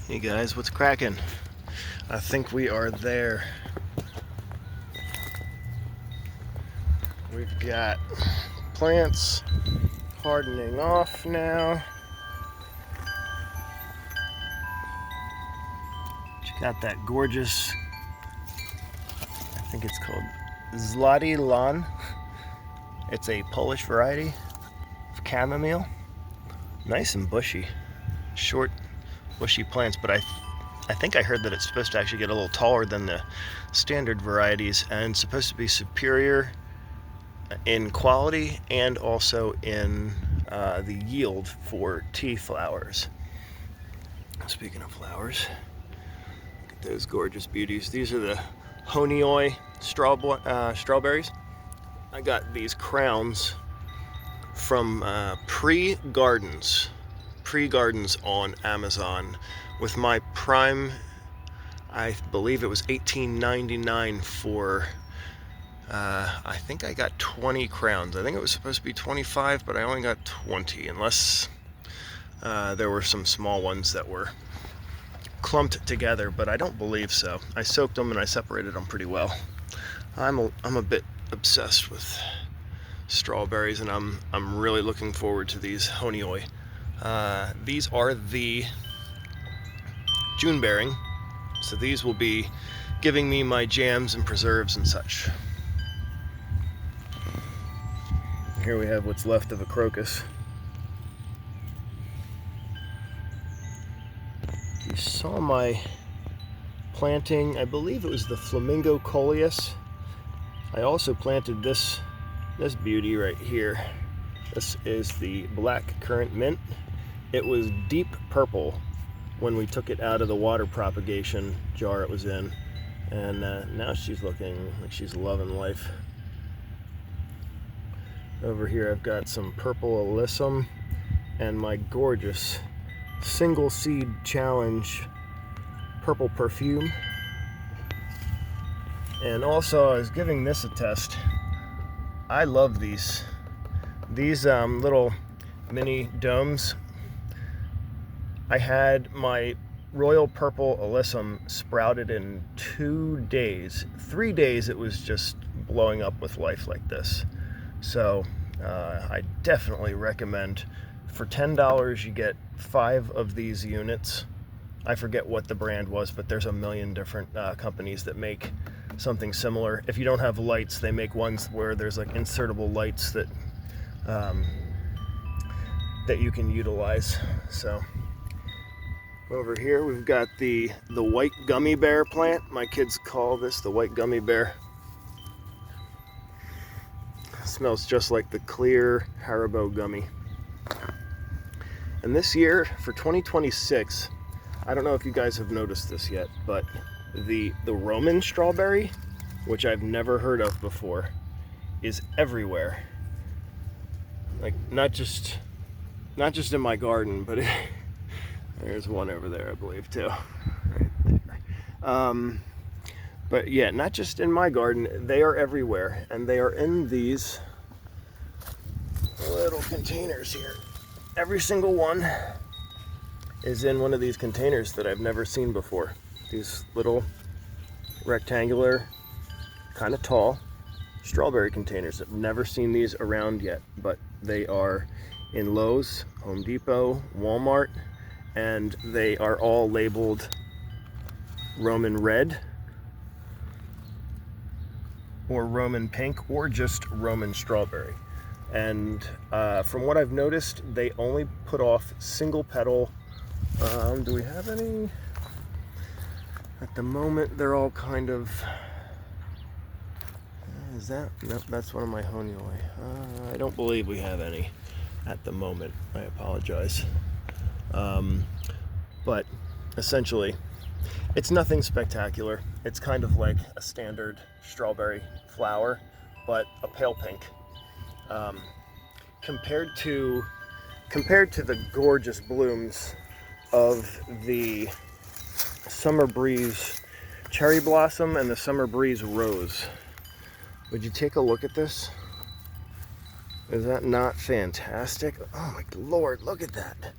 Hey guys, what's cracking? I think we are there. We've got plants hardening off now. Check out that gorgeous, I think it's called Zloty Lan. It's a Polish variety of chamomile. Nice and bushy. Short, bushy plants, but I think I heard that it's supposed to actually get a little taller than the standard varieties and supposed to be superior in quality and also in the yield for tea flowers. Speaking of flowers, look at those gorgeous beauties. These are the Honeyoi strawberries. I got these crowns from Pre-Gardens on Amazon with my Prime. I believe it was $18.99 for I think I got 20 crowns. I think it was supposed to be 25, but I only got 20, unless there were some small ones that were clumped together, but I don't believe so. I soaked them and I separated them pretty well. I'm a bit obsessed with strawberries, and I'm really looking forward to these Honeyoi. These are the June bearing, so these will be giving me my jams and preserves and such. Here we have what's left of a crocus. You saw my planting, I believe it was the Flamingo coleus. I also planted this beauty right here. This is the black currant mint. It was deep purple when we took it out of the water propagation jar it was in, and now she's looking like she's loving life. Over here I've got some purple alyssum and my gorgeous single seed challenge purple perfume. And also I was giving this a test. I love these little mini domes. I had my royal purple alyssum sprouted in 2 days. 3 days it was just blowing up with life like this. So I definitely recommend. For $10 you get 5 of these units. I forget what the brand was, but there's a million different companies that make something similar. If you don't have lights, they make ones where there's like insertable lights that that you can utilize. So over here we've got the white gummy bear plant. My kids call this the white gummy bear. Smells just like the clear Haribo gummy. And this year, for 2026, I don't know if you guys have noticed this yet, but the Roman strawberry, which I've never heard of before, is everywhere. Like not just in my garden, but there's one over there, I believe, too. Right there. But yeah, not just in my garden, they are everywhere, and they are in these little containers here. Every single one is in one of these containers that I've never seen before. These little rectangular, kind of tall strawberry containers. I've never seen these around yet, but they are in Lowe's, Home Depot, Walmart, and they are all labeled Roman red, or Roman pink, or just Roman strawberry. And from what I've noticed, they only put off single petal. Do we have any? At the moment, they're all kind of... is that? Nope, that's one of my Honeyoi. I don't believe we have any at the moment. I apologize. But essentially, it's nothing spectacular. It's kind of like a standard strawberry flower, but a pale pink. Compared to the gorgeous blooms of the Summer Breeze cherry blossom and the Summer Breeze rose. Would you take a look at this? Is that not fantastic? Oh my Lord, look at that.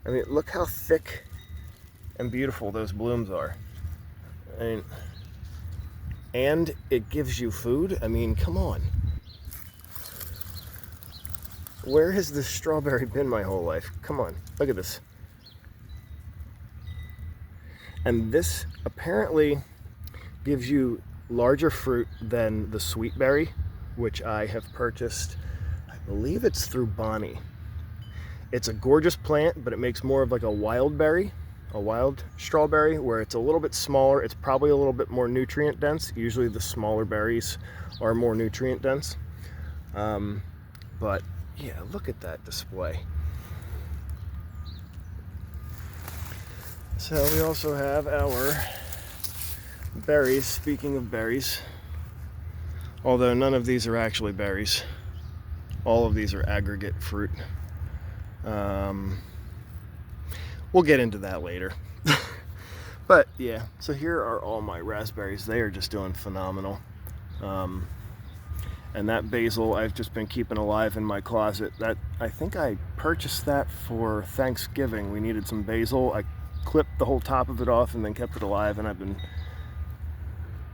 I mean, look how thick and beautiful those blooms are. I mean, and it gives you food. I mean, come on. Where has this strawberry been my whole life? Come on, look at this. And this apparently gives you larger fruit than the sweet berry, which I have purchased. I believe it's through Bonnie. It's a gorgeous plant, but it makes more of like a wild berry, a wild strawberry, where it's a little bit smaller. It's probably a little bit more nutrient dense. Usually the smaller berries are more nutrient dense. But yeah, look at that display. So we also have our berries. Speaking of berries, although none of these are actually berries, all of these are aggregate fruit. We'll get into that later. But yeah, so here are all my raspberries. They are just doing phenomenal. And that basil I've just been keeping alive in my closet. That, I think I purchased that for Thanksgiving. We needed some basil. I clipped the whole top of it off and then kept it alive, and I've been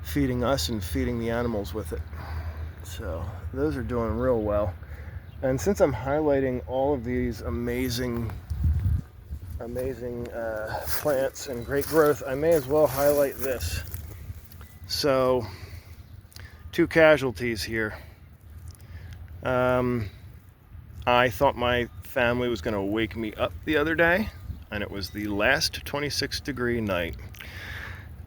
feeding us and feeding the animals with it. So those are doing real well. And since I'm highlighting all of these amazing plants and great growth, I may as well highlight this. So, 2 casualties here. I thought my family was going to wake me up the other day, and it was the last 26-degree night.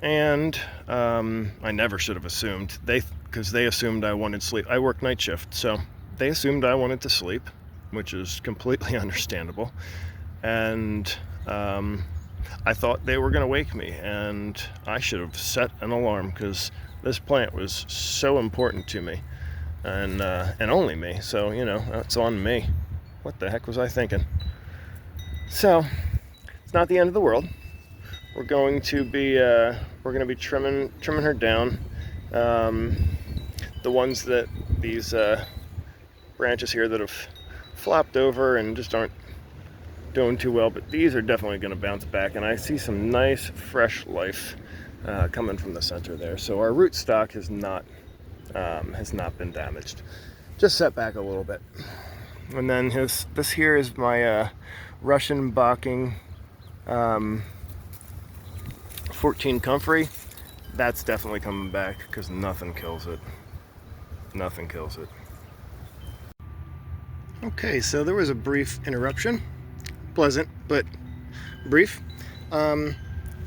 And I never should have assumed, because they assumed I wanted sleep. I work night shift, so they assumed I wanted to sleep, which is completely understandable. And I thought they were going to wake me, and I should have set an alarm, because this plant was so important to me, and only me. So, you know, it's on me. What the heck was I thinking? So it's not the end of the world. We're going to be trimming her down. The ones that these branches here that have flopped over and just aren't doing too well, but these are definitely going to bounce back, and I see some nice fresh life coming from the center there. So our root stock has not been damaged, just set back a little bit. And then this here is my Russian Bocking 14 comfrey. That's definitely coming back, because nothing kills it. Nothing kills it. Okay, so there was a brief interruption. Pleasant, but brief. And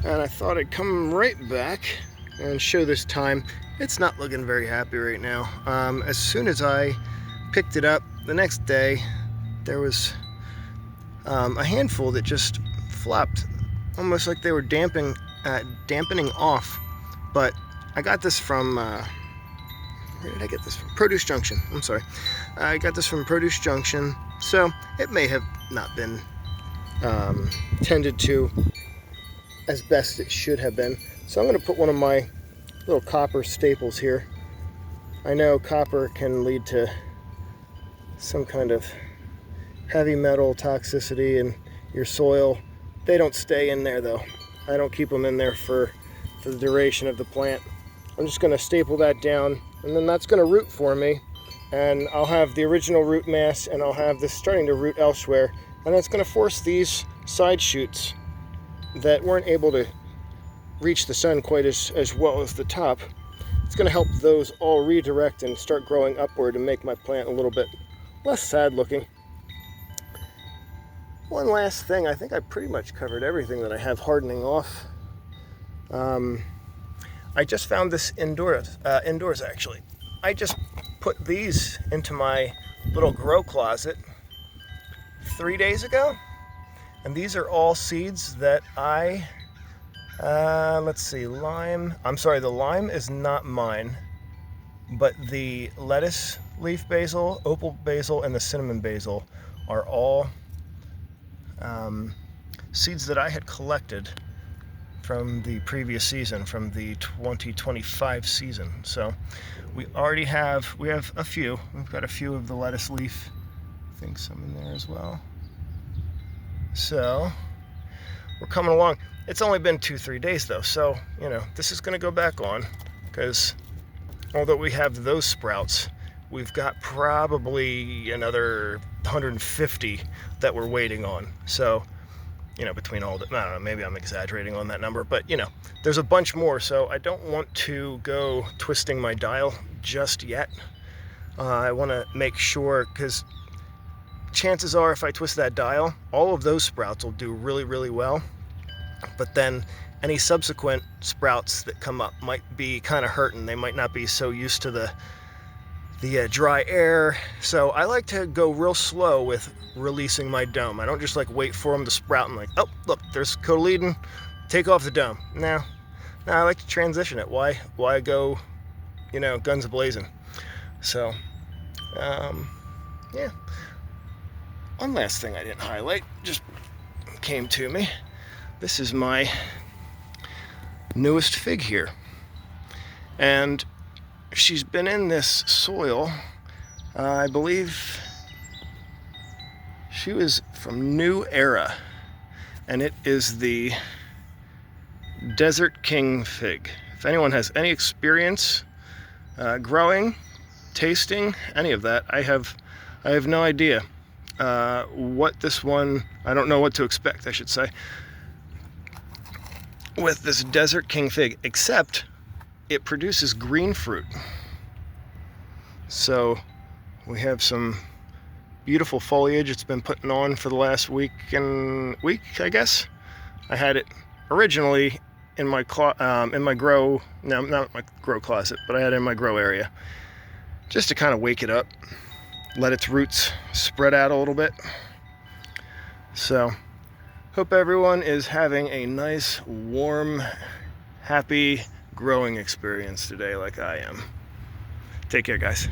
I thought I'd come right back and show this time. It's not looking very happy right now. As soon as I picked it up the next day, there was a handful that just flopped, almost like they were dampening off. But I got this from where did I get this from? Produce Junction. I'm sorry. I got this from Produce Junction, so it may have not been tended to as best it should have been. So I'm going to put one of my little copper staples here. I know copper can lead to some kind of heavy metal toxicity in your soil. They don't stay in there though. I don't keep them in there for the duration of the plant. I'm just going to staple that down, and then that's going to root for me, and I'll have the original root mass, and I'll have this starting to root elsewhere, and that's going to force these side shoots that weren't able to reach the sun quite as well as the top. It's going to help those all redirect and start growing upward and make my plant a little bit less sad looking. One last thing, I think I pretty much covered everything that I have hardening off. I just found this indoors actually. I just put these into my little grow closet 3 days ago, and these are all seeds that I let's see, lime. I'm sorry, the lime is not mine, but the lettuce leaf basil, opal basil, and the cinnamon basil are all seeds that I had collected from the previous season, from the 2025 season. So we have a few. We've got a few of the lettuce leaf. I think some in there as well. So we're coming along. It's only been 2-3 days though, so you know, this is going to go back on, because although we have those sprouts, we've got probably another 150 that we're waiting on. So, you know, between all the, I don't know, maybe I'm exaggerating on that number, but you know, there's a bunch more, so I don't want to go twisting my dial just yet. I want to make sure, because chances are if I twist that dial, all of those sprouts will do really, really well. But then any subsequent sprouts that come up might be kind of hurting. They might not be so used to the dry air. So I like to go real slow with releasing my dome. I don't just like wait for them to sprout and like, oh, look, there's cotyledon, take off the dome. No, I like to transition it. Why go, you know, guns a-blazing? So, yeah. One last thing I didn't highlight, just came to me. This is my newest fig here. And she's been in this soil, I believe she was from New Era. And it is the Desert King fig. If anyone has any experience growing, tasting, any of that, I have no idea what this one, I don't know what to expect, I should say, with this Desert King fig, except it produces green fruit. So we have some beautiful foliage it's been putting on for the last week, I guess. I had it originally in my grow, no, not my grow closet, but I had it in my grow area, just to kind of wake it up, let its roots spread out a little bit. So hope everyone is having a nice, warm, happy growing experience today like I am. Take care, guys.